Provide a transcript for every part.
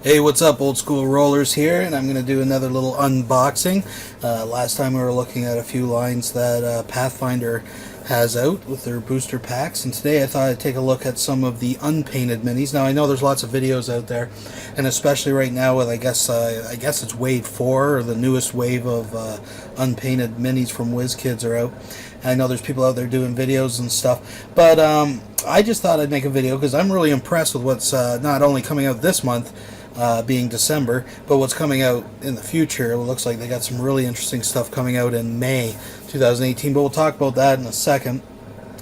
Hey, what's up, old school rollers here, and I'm going to do another little unboxing. Last time we were looking at a few lines that Pathfinder has out with their booster packs, and today I thought I'd take a look at some of the unpainted minis. Now I know there's lots of videos out there, and especially right now with I guess it's wave 4 or the newest wave of unpainted minis from Wizkids are out. I know there's people out there doing videos and stuff, but I just thought I'd make a video because I'm really impressed with what's not only coming out this month, being December, but what's coming out in the future. It looks like they got some really interesting stuff coming out in May 2018, but we'll talk about that in a second.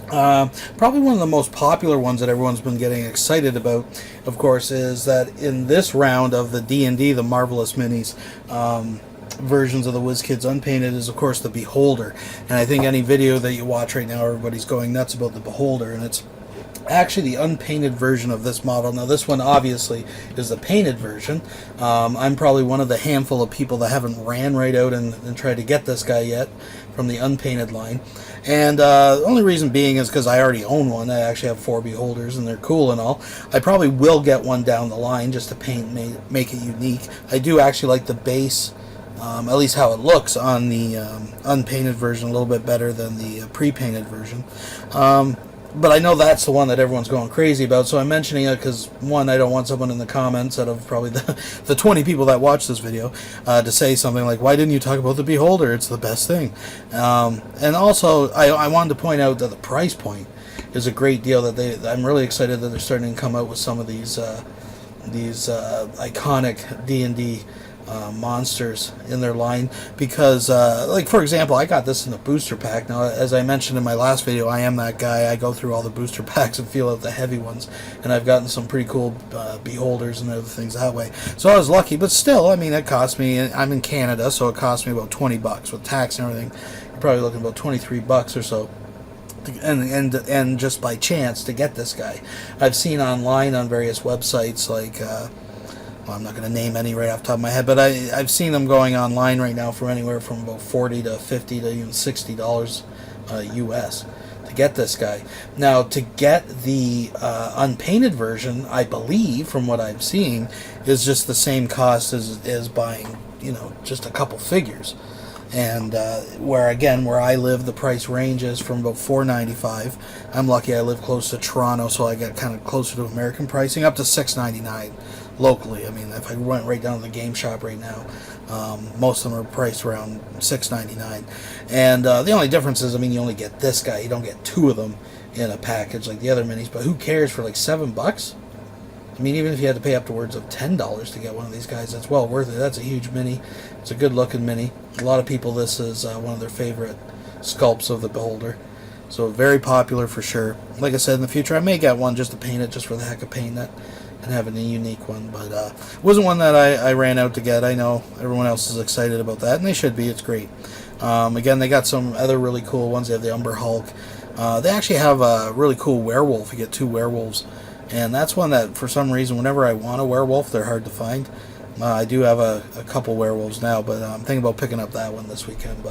Probably one of the most popular ones that everyone's been getting excited about, of course, is that in this round of the D&D, the Marvelous Minis, versions of the WizKids Unpainted is, of course, the Beholder. And I think any video that you watch right now, everybody's going nuts about the Beholder, and it's actually the unpainted version of this model. Now this one obviously is the painted version. I'm probably one of the handful of people that haven't ran right out and tried to get this guy yet from the unpainted line. And the only reason being is because I already own one. I actually have 4 Beholders and they're cool and all. I probably will get one down the line just to paint, make it unique. I do actually like the base, at least how it looks on the unpainted version, a little bit better than the pre-painted version. But I know that's the one that everyone's going crazy about, so I'm mentioning it because, one, I don't want someone in the comments out of probably the 20 people that watch this video to say something like, why didn't you talk about the Beholder? It's the best thing. And also, I wanted to point out that the price point is a great deal. I'm really excited that they're starting to come out with some of these iconic D&D monsters in their line, because like for example, I got this in the booster pack. Now, as I mentioned in my last video, I am that guy. I go through all the booster packs and feel out the heavy ones, and I've gotten some pretty cool Beholders and other things that way, so I was lucky. But still, I mean, it cost me, I'm in Canada, so it cost me about $20 with tax and everything. You're probably looking about $23 or so, and just by chance to get this guy. I've seen online on various websites like I'm not going to name any right off the top of my head, but I've seen them going online right now from anywhere from about $40 to $50 to even $60 US to get this guy. Now, to get the unpainted version, I believe, from what I'm seeing, is just the same cost as buying, just a couple figures. And where I live, the price ranges from about $4.95. I'm lucky I live close to Toronto, so I get kind of closer to American pricing, up to $6.99 locally. I mean, if I went right down to the game shop right now, most of them are priced around $6.99. And the only difference is, I mean, you only get this guy. You don't get 2 of them in a package like the other minis. But who cares for like $7? I mean, even if you had to pay upwards of $10 to get one of these guys, that's well worth it. That's a huge mini. It's a good-looking mini. A lot of people, this is one of their favorite sculpts of the Beholder. So very popular for sure. Like I said, in the future, I may get one just to paint it, just for the heck of painting it and having a unique one. But it wasn't one that I ran out to get. I know everyone else is excited about that, and they should be. It's great. Again, they got some other really cool ones. They have the Umber Hulk. They actually have a really cool werewolf. You get 2 werewolves. And that's one that, for some reason, whenever I want a werewolf, they're hard to find. I do have a couple werewolves now, but I'm thinking about picking up that one this weekend.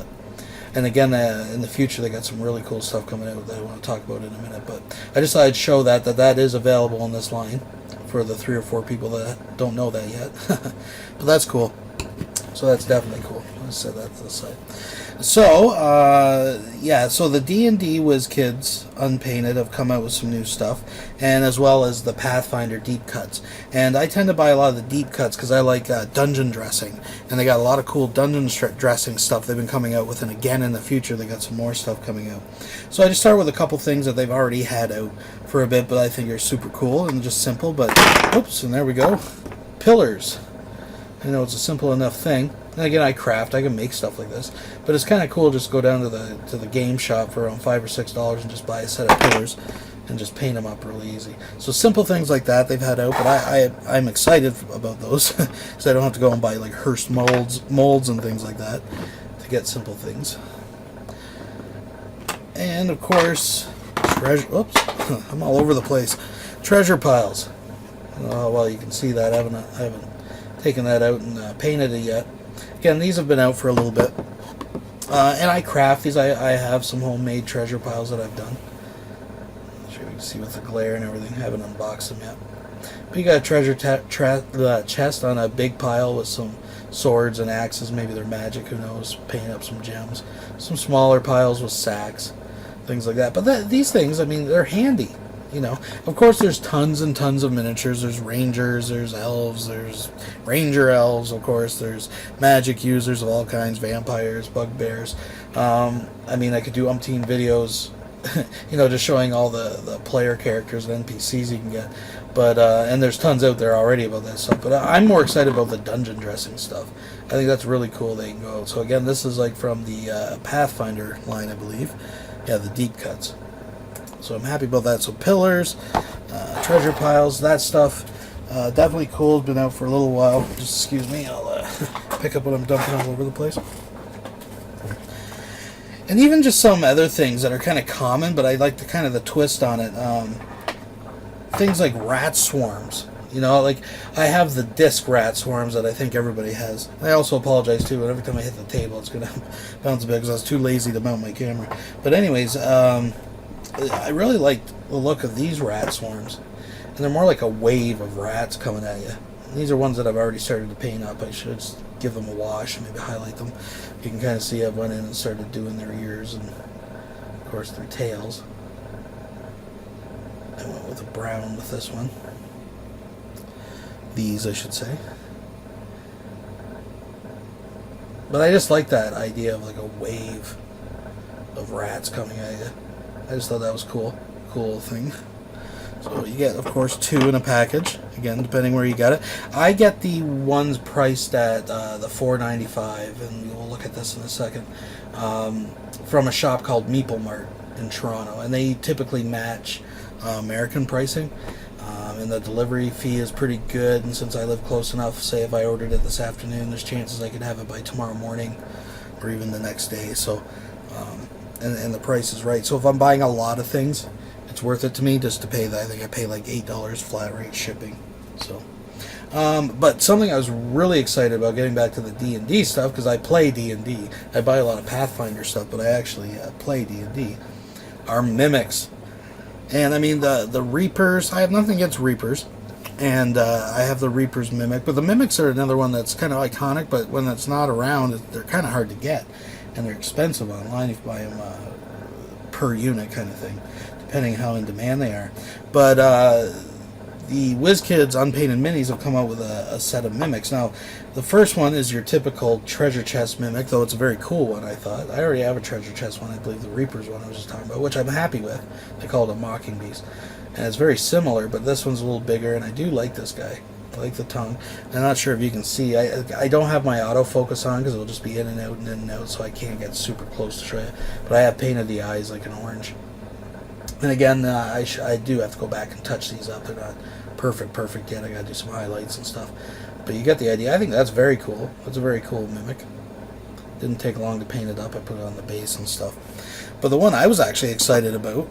And again, in the future, they got some really cool stuff coming out that I want to talk about in a minute. But I just thought I'd show that is available in this line for the 3 or 4 people that don't know that yet. But that's cool. So that's definitely cool. Let's set that to the side. So, yeah, so the D&D Wizkids Unpainted have come out with some new stuff, and as well as the Pathfinder deep cuts. And I tend to buy a lot of the deep cuts because I like dungeon dressing, and they got a lot of cool dungeon dressing stuff they've been coming out with, and again in the future they got some more stuff coming out. So I just start with a couple things that they've already had out for a bit, but I think are super cool and just simple. But, oops, and there we go. Pillars. I know it's a simple enough thing. And again, I can make stuff like this, but it's kind of cool just to go down to the game shop for around $5 or $6 and just buy a set of pillars and just paint them up really easy. So simple things like that they've had out, but I'm excited about those because I don't have to go and buy like Hearst molds and things like that to get simple things. And of course, oops, I'm all over the place. Treasure piles. Well, you can see that I haven't taken that out and painted it yet. Again, these have been out for a little bit. And I craft these. I have some homemade treasure piles that I've done. I'm sure you can see with the glare and everything. I haven't unboxed them yet. But you got a treasure chest on a big pile with some swords and axes. Maybe they're magic, who knows, paying up some gems. Some smaller piles with sacks, things like that. But these things, I mean, they're handy. You know, of course, there's tons and tons of miniatures. There's rangers, there's elves, there's ranger elves, of course. There's magic users of all kinds, vampires, bugbears. I mean, I could do umpteen videos, you know, just showing all the player characters and NPCs you can get. But and there's tons out there already about that stuff. But I'm more excited about the dungeon dressing stuff. I think that's really cool. They can go. So again, this is like from the Pathfinder line, I believe. Yeah, the deep cuts. So I'm happy about that. So pillars, treasure piles, that stuff, definitely cool. It's been out for a little while. Just excuse me, I'll pick up what I'm dumping all over the place. And even just some other things that are kind of common, but I like the kind of the twist on it. Things like rat swarms. You know, like I have the disc rat swarms that I think everybody has. I also apologize too, but every time I hit the table, it's gonna bounce a bit because I was too lazy to mount my camera. But anyways, I really like the look of these rat swarms, and they're more like a wave of rats coming at you. And these are ones that I've already started to paint up. I should just give them a wash and maybe highlight them. You can kind of see I've went in and started doing their ears and, of course, their tails. I went with a brown with this one. These, I should say. But I just like that idea of like a wave of rats coming at you. I just thought that was cool. Cool thing. So you get, of course, 2 in a package. Again, depending where you get it. I get the ones priced at the $4.95, and we'll look at this in a second, from a shop called Meeple Mart in Toronto. And they typically match American pricing. And the delivery fee is pretty good. And since I live close enough, say if I ordered it this afternoon, there's chances I could have it by tomorrow morning or even the next day. So... And the price is right. So if I'm buying a lot of things, it's worth it to me just to pay that. I think I pay like $8 flat rate shipping. So, but something I was really excited about, getting back to the D&D stuff, because I play D&D. I buy a lot of Pathfinder stuff, but I actually play D&D. Are mimics. And I mean, the Reapers, I have nothing against Reapers. And I have the Reaper's mimic. But the mimics are another one that's kind of iconic, but when it's not around, they're kind of hard to get. And they're expensive online if you buy them per unit kind of thing, depending how in demand they are. But the Wizkids Unpainted Minis have come out with a set of mimics. Now, the first one is your typical treasure chest mimic, though it's a very cool one, I thought. I already have a treasure chest one, I believe the Reaper's one I was just talking about, which I'm happy with. They call it a Mocking Beast. And it's very similar, but this one's a little bigger, and I do like this guy. I like the tongue. I'm not sure if you can see. I don't have my autofocus on because it'll just be in and out and in and out, so I can't get super close to show you. But I have painted the eyes like an orange. And again, I do have to go back and touch these up. They're not perfect yet. I got to do some highlights and stuff. But you get the idea. I think that's very cool. That's a very cool mimic. Didn't take long to paint it up. I put it on the base and stuff. But the one I was actually excited about,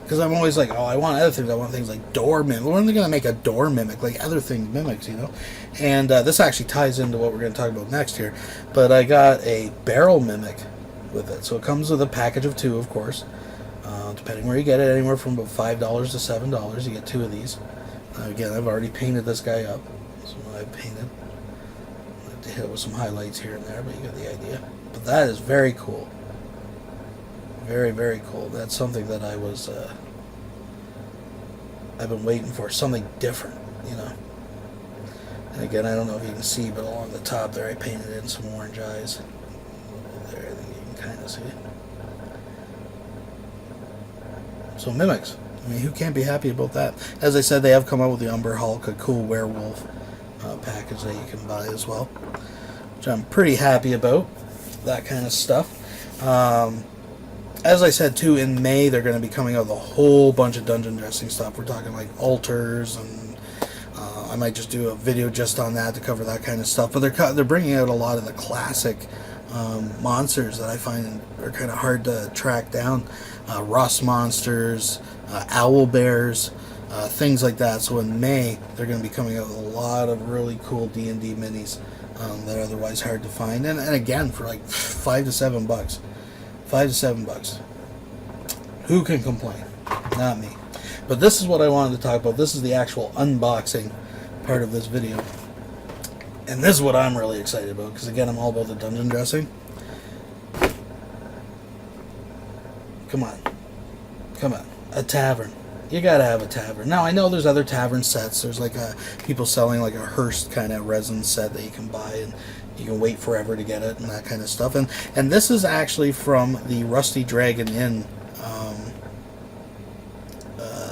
because I'm always like, oh, I want other things. I want things like door mimic. When are they going to make a door mimic? Like other things mimics, you know? And this actually ties into what we're going to talk about next here. But I got a barrel mimic with it. So it comes with a package of 2, of course. Depending where you get it, anywhere from about $5 to $7. You get 2 of these. Again, I've already painted this guy up. So I painted. I have to hit it with some highlights here and there, but you get the idea. But that is very cool. Very, very cool. That's something that I've been waiting for. Something different, you know. And again, I don't know if you can see, but along the top there, I painted in some orange eyes. There, I think you can kind of see it. So mimics. I mean, who can't be happy about that? As I said, they have come out with the Umber Hulk, a cool werewolf package that you can buy as well, which I'm pretty happy about. That kind of stuff. As I said, too, in May, they're going to be coming out with a whole bunch of dungeon dressing stuff. We're talking like altars, and I might just do a video just on that to cover that kind of stuff. But they're bringing out a lot of the classic monsters that I find are kind of hard to track down. Rust monsters, owl bears, things like that. So in May, they're going to be coming out with a lot of really cool D&D minis that are otherwise hard to find. And again, for like $5 to $7. $5 to $7. Who can complain? Not me. But this is what I wanted to talk about. This is the actual unboxing part of this video. And this is what I'm really excited about, because again, I'm all about the dungeon dressing. Come on. Come on. A tavern. You gotta have a tavern. Now, I know there's other tavern sets. There's like people selling like a Hearst kind of resin set that you can buy, and you can wait forever to get it and that kind of stuff. And this is actually from the Rusty Dragon Inn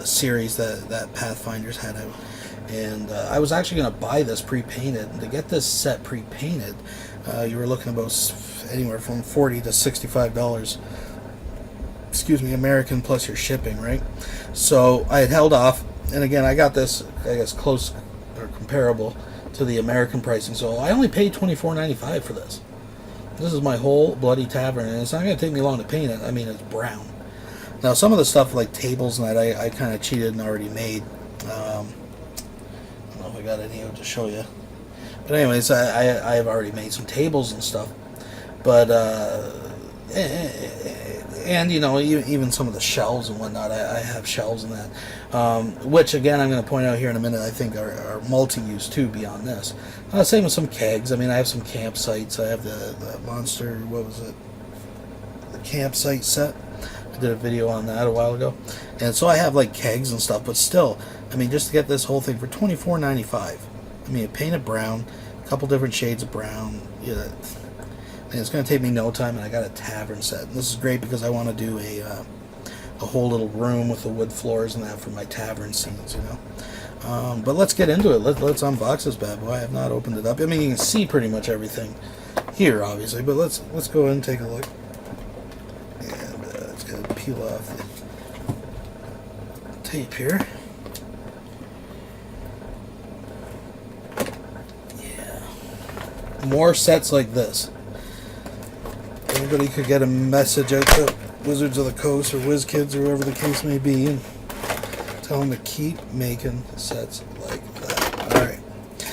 series that Pathfinders had out. And I was actually going to buy this pre-painted. And to get this set pre-painted, you were looking about anywhere from $40 to $65. Excuse me, American plus your shipping, right? So I had held off, and again, I got this, I guess, close or comparable to the American pricing. So I only paid $24.95 for this. This is my whole bloody tavern, and it's not going to take me long to paint it. I mean, it's brown. Now, some of the stuff like tables and that, I kind of cheated and already made. I don't know if I got any out to show you. But anyways, I have already made some tables and stuff. But, and you know, even some of the shelves and whatnot, I have shelves in that, which again I'm going to point out here in a minute, I think are multi-use too beyond this. Same with some kegs. I mean, I have some campsites. I have the monster, what was it, the campsite set. I did a video on that a while ago, and so I have like kegs and stuff. But still, I mean, just to get this whole thing for $24.95. I mean, painted brown, a couple different shades of brown. You know, and it's going to take me no time, and I got a tavern set. And this is great because I want to do a whole little room with the wood floors and that for my tavern scenes, you know. But let's get into it. Let's unbox this bad boy. I have not opened it up. I mean, you can see pretty much everything here, obviously, but let's go ahead and take a look. And it's going to peel off the tape here. Yeah. More sets like this. Anybody could get a message out to Wizards of the Coast or Wizkids or whoever the case may be, and tell them to keep making sets like that. Alright.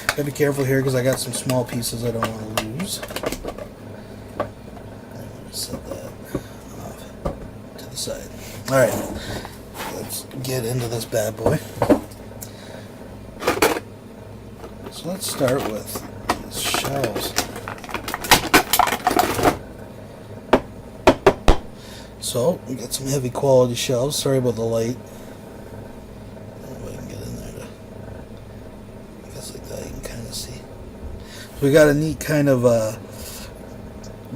Gotta be careful here because I got some small pieces I don't want to lose. Set that off to the side. Alright. Let's get into this bad boy. So let's start with these shelves. So, we got some heavy quality shelves. Sorry about the light. I don't know if I can get in there I guess like that you can kind of see. So we got a neat kind of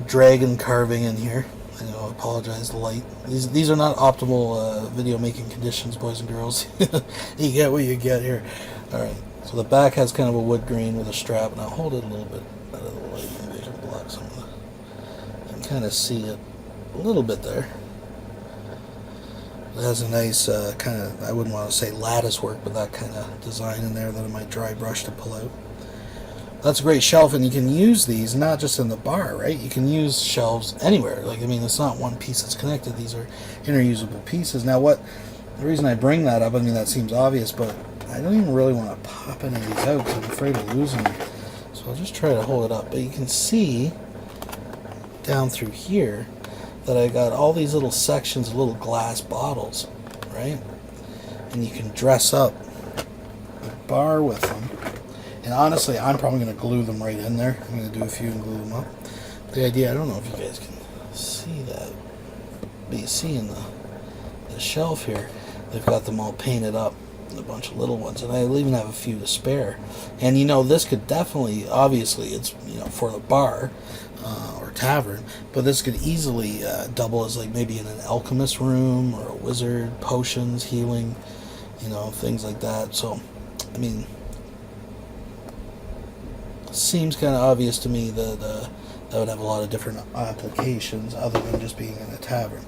dragon carving in here. I know, I apologize, the light. These are not optimal video making conditions, boys and girls. You get what you get here. Alright, so the back has kind of a wood grain with a strap, and I'll hold it a little bit out of the light. Maybe I can block some of the... You can kind of see it a little bit there. It has a nice kind of, I wouldn't want to say lattice work, but that kind of design in there that I might dry brush to pull out. That's a great shelf, and you can use these not just in the bar, right? You can use shelves anywhere. Like, I mean, it's not one piece that's connected. These are interusable pieces. Now, the reason I bring that up, I mean, that seems obvious, but I don't even really want to pop any of these out because I'm afraid of losing them. So I'll just try to hold it up. But you can see down through here that I got all these little sections of little glass bottles, right? And you can dress up the bar with them. And honestly, I'm probably going to glue them right in there. I'm going to do a few and glue them up. The idea, I don't know if you guys can see that, but you see in the shelf here, they've got them all painted up, a bunch of little ones, and I even have a few to spare. And you know, this could definitely, obviously, it's, you know, for the bar, or tavern, but this could easily double as like maybe in an alchemist room or a wizard, potions, healing, you know, things like that. So, I mean, it seems kind of obvious to me that that would have a lot of different applications other than just being in a tavern.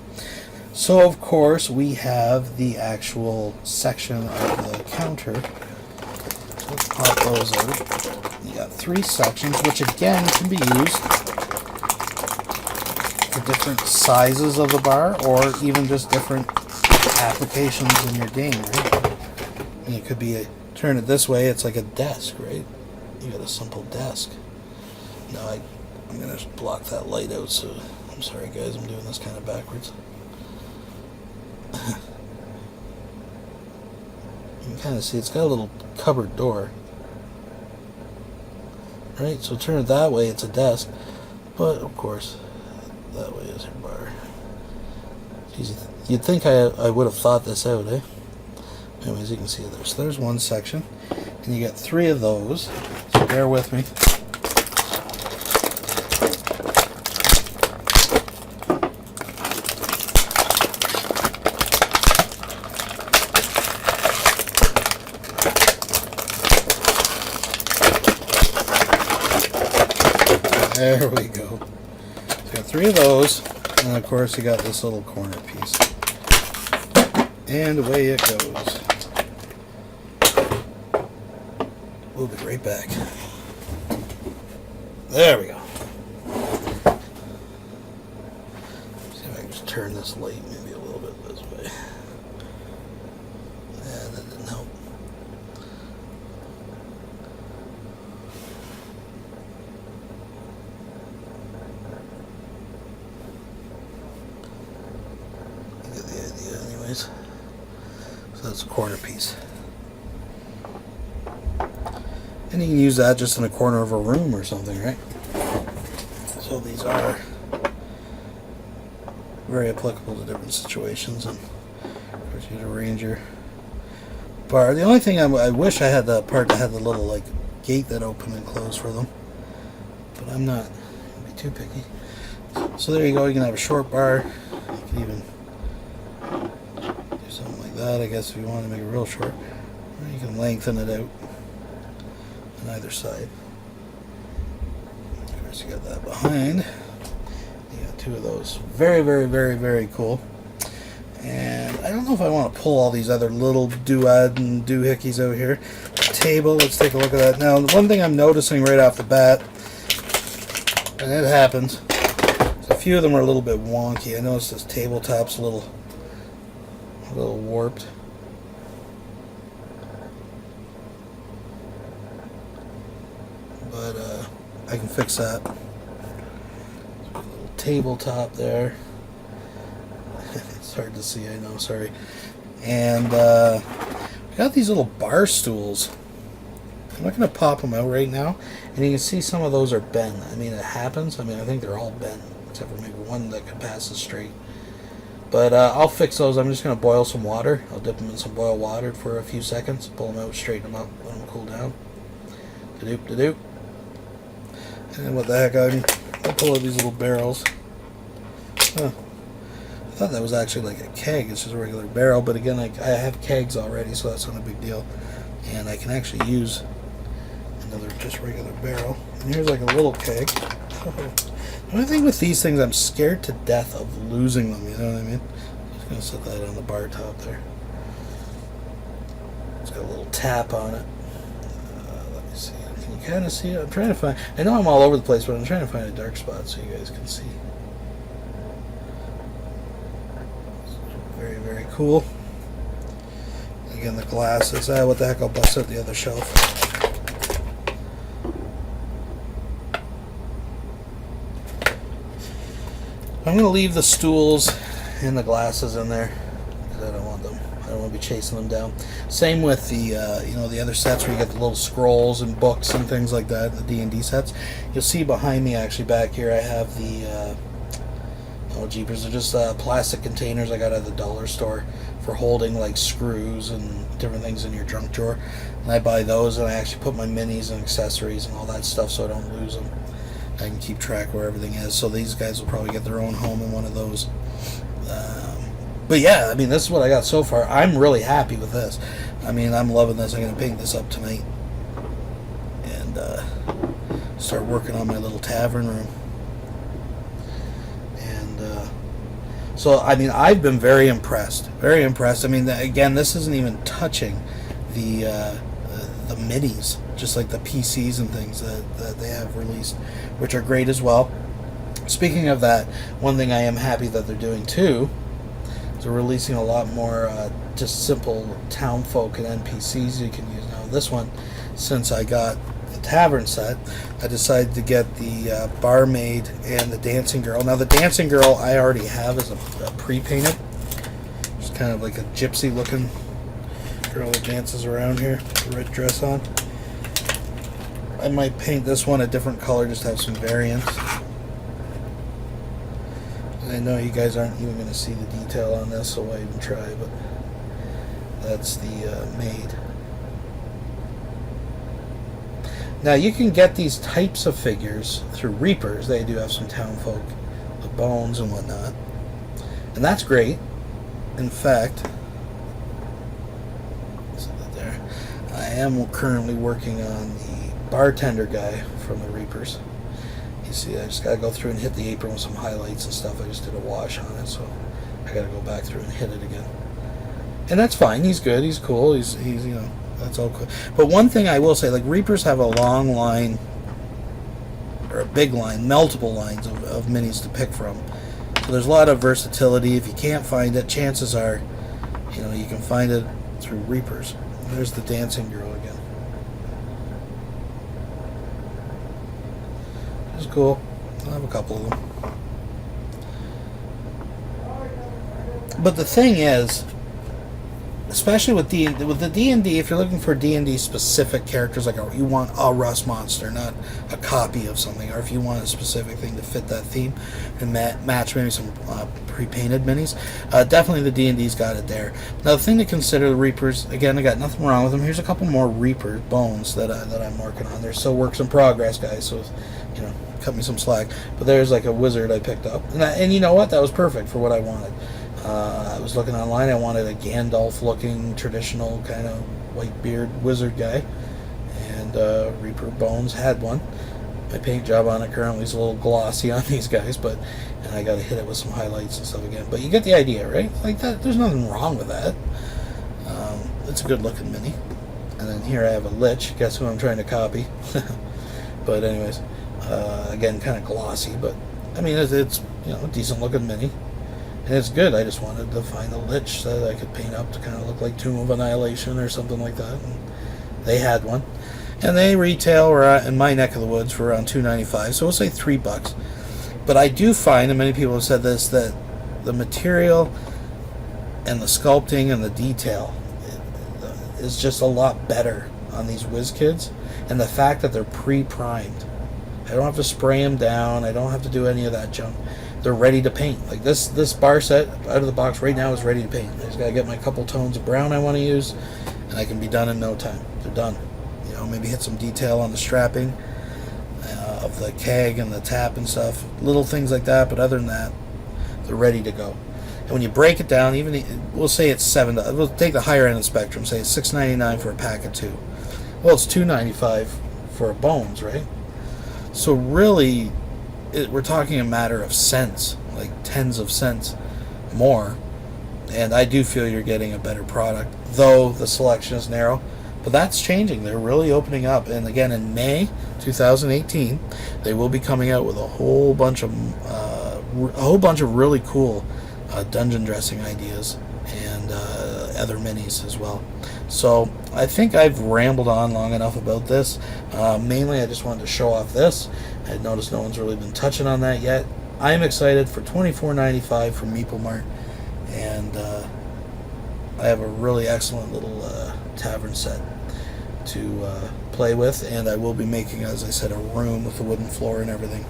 So, of course, we have the actual section of the counter. So let's pop those out. You got 3 sections, which again can be used for different sizes of the bar, or even just different applications in your game, right? And it could be turn it this way, it's like a desk, right? You got a simple desk. Now I'm gonna block that light out, so I'm sorry guys, I'm doing this kind of backwards. can kind of see it's got a little cupboard door. Right, so turn it that way, it's a desk. But, of course, that way is her bar. Jeez, you'd think I would have thought this out, eh? Anyways, you can see there. So there's one section. And you get 3 of those. So bear with me. There we go. So you got 3 of those, and of course you got this little corner piece. And away it goes. We'll be right back. There we go. See if I can just turn this light maybe a little bit this way. Yeah, that didn't help. So that's a corner piece. And you can use that just in a corner of a room or something, right? So these are very applicable to different situations. And of course you'd arrange your bar. The only thing I wish I had the part that had the little like gate that opened and closed for them. But I'm not gonna be too picky. So there you go, you can have a short bar. You can even something like that, I guess, if you want to make it real short. Or you can lengthen it out on either side. Of course, you got that behind. You got 2 of those. Very, very, very, very cool. And I don't know if I want to pull all these other little dood and doohickeys out here. Table, let's take a look at that. Now, one thing I'm noticing right off the bat, and it happens, a few of them are a little bit wonky. I noticed this tabletop's a little warped. But I can fix that. A little tabletop there. It's hard to see, I know, sorry. And we got these little bar stools. I'm not going to pop them out right now. And you can see some of those are bent. I mean, it happens. I mean, I think they're all bent, except for maybe one that could pass as straight. But I'll fix those. I'm just going to boil some water. I'll dip them in some boiled water for a few seconds. Pull them out, straighten them up, let them cool down. Da-doop, da-doop. And then what the heck, I'll pull out these little barrels. Huh. I thought that was actually like a keg. It's just a regular barrel. But again, I have kegs already, so that's not a big deal. And I can actually use another just regular barrel. And here's like a little keg. The only thing with these things, I'm scared to death of losing them, you know what I mean? I'm just going to set that on the bar top there. It's got a little tap on it. Let me see. Can you kind of see it? I'm trying to find... I know I'm all over the place, but I'm trying to find a dark spot so you guys can see. Very, very cool. Again, the glasses. What the heck, I'll bust out the other shelf. I'm going to leave the stools and the glasses in there because I don't want them. I don't want to be chasing them down. Same with the the other sets where you get the little scrolls and books and things like that. The D&D sets. You'll see behind me actually back here I have the oh jeepers, they're just plastic containers I got at the dollar store for holding like screws and different things in your junk drawer. And I buy those and I actually put my minis and accessories and all that stuff so I don't lose them. I can keep track where everything is. So these guys will probably get their own home in one of those. But yeah, I mean, this is what I got so far. I'm really happy with this. I mean, I'm loving this. I'm going to paint this up tonight and start working on my little tavern room. And so, I mean, I've been very impressed. Very impressed. I mean, again, this isn't even touching the minis, just like the PCs and things that they have released, which are great as well. Speaking of that, one thing I am happy that they're doing too is they're releasing a lot more just simple town folk and NPCs you can use. Now this one, since I got the Tavern set, I decided to get the barmaid and the dancing girl. Now the dancing girl I already have as a pre-painted. It's kind of like a gypsy looking Girl that dances around here, with the red dress on. I might paint this one a different color, just to have some variance. I know you guys aren't even going to see the detail on this, so why even try, but that's the maid. Now you can get these types of figures through Reapers. They do have some townfolk with bones and whatnot, and that's great. In fact, there, I am currently working on the bartender guy from the Reapers. You see, I just gotta go through and hit the apron with some highlights and stuff. I just did a wash on it, so I gotta go back through and hit it again. And that's fine. He's good. He's cool. He's you know, that's all cool. But one thing I will say, like, Reapers have a long line, or a big line, multiple lines of minis to pick from. So there's a lot of versatility. If you can't find it, chances are, you know, you can find it through Reapers. There's the dancing girl again. It's cool. I have a couple of them. But the thing is, especially with the D&D, if you're looking for D&D specific characters, like you want a Rust monster, not a copy of something, or if you want a specific thing to fit that theme and match maybe some pre-painted minis, definitely the D&D's got it there. Now the thing to consider, the Reapers, again, I got nothing wrong with them. Here's a couple more Reaper bones that I'm working on. They're still works in progress, guys, so, you know, cut me some slack. But there's like a wizard I picked up, and you know what, that was perfect for what I wanted. I was looking online. I wanted a Gandalf-looking, traditional kind of white beard wizard guy, and Reaper Bones had one. My paint job on it currently is a little glossy on these guys, but and I got to hit it with some highlights and stuff again. But you get the idea, right? Like that. There's nothing wrong with that. It's a good-looking mini. And then here I have a Lich. Guess who I'm trying to copy? But anyways, again, kind of glossy, but I mean it's you know, a decent-looking mini. And it's good. I just wanted to find a Lich that I could paint up to kind of look like Tomb of Annihilation or something like that. And they had one. And they retail in my neck of the woods for around $2.95, so we'll say $3. But I do find, and many people have said this, that the material and the sculpting and the detail is just a lot better on these Wizkids. And the fact that they're pre-primed. I don't have to spray them down. I don't have to do any of that junk. They're ready to paint. Like this bar set out of the box right now is ready to paint. I just gotta get my couple tones of brown I want to use, and I can be done in no time. They're done. You know, maybe hit some detail on the strapping of the keg and the tap and stuff, little things like that. But other than that, they're ready to go. And when you break it down, even we'll say it's $7. We'll take the higher end of the spectrum. Say it's $6.99 for a pack of 2. Well, it's $2.95 for a Bones, right? So really, we're talking a matter of cents, like tens of cents more, and I do feel you're getting a better product, though the selection is narrow. But that's changing. They're really opening up, and again in May 2018, they will be coming out with a whole bunch of really cool dungeon dressing ideas and other minis as well. So I think I've rambled on long enough about this. Mainly I just wanted to show off this. I noticed no one's really been touching on that yet. I'm excited for $24.95 from Meeple Mart, and I have a really excellent little tavern set to play with, and I will be making, as I said, a room with a wooden floor and everything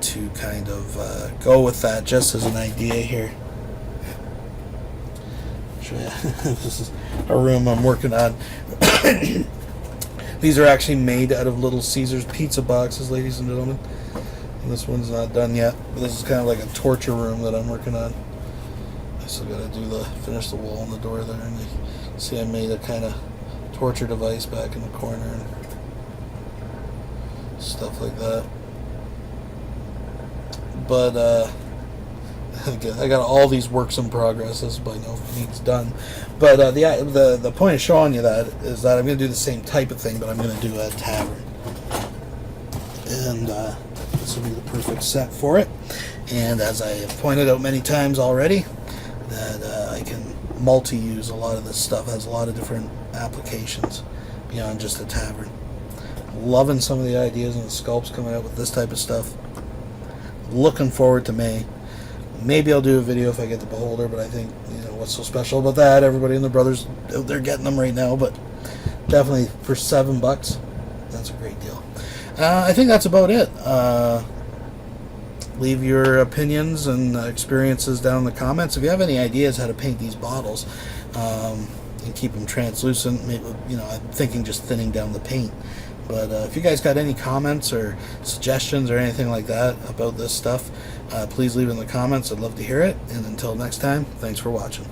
to kind of go with that, just as an idea here. This is a room I'm working on. These are actually made out of Little Caesars pizza boxes, ladies and gentlemen. And this one's not done yet, but this is kind of like a torture room that I'm working on. I still got to finish the wall and the door there, and you see I made a kind of torture device back in the corner and stuff like that. But again, I got all these works in progress. This is by no means done, but the point of showing you that is that I'm going to do the same type of thing, but I'm going to do a tavern, and this will be the perfect set for it. And as I have pointed out many times already, that I can multi-use a lot of this stuff. Has a lot of different applications beyond just a tavern. Loving some of the ideas and the sculpts coming out with this type of stuff. Looking forward to May. Maybe I'll do a video if I get the beholder, but I think, what's so special about that? Everybody and their brothers out there getting them right now, but definitely for $7, that's a great deal. I think that's about it. Leave your opinions and experiences down in the comments. If you have any ideas how to paint these bottles and keep them translucent, maybe, I'm thinking just thinning down the paint. But if you guys got any comments or suggestions or anything like that about this stuff, please leave it in the comments. I'd love to hear it. And until next time, thanks for watching.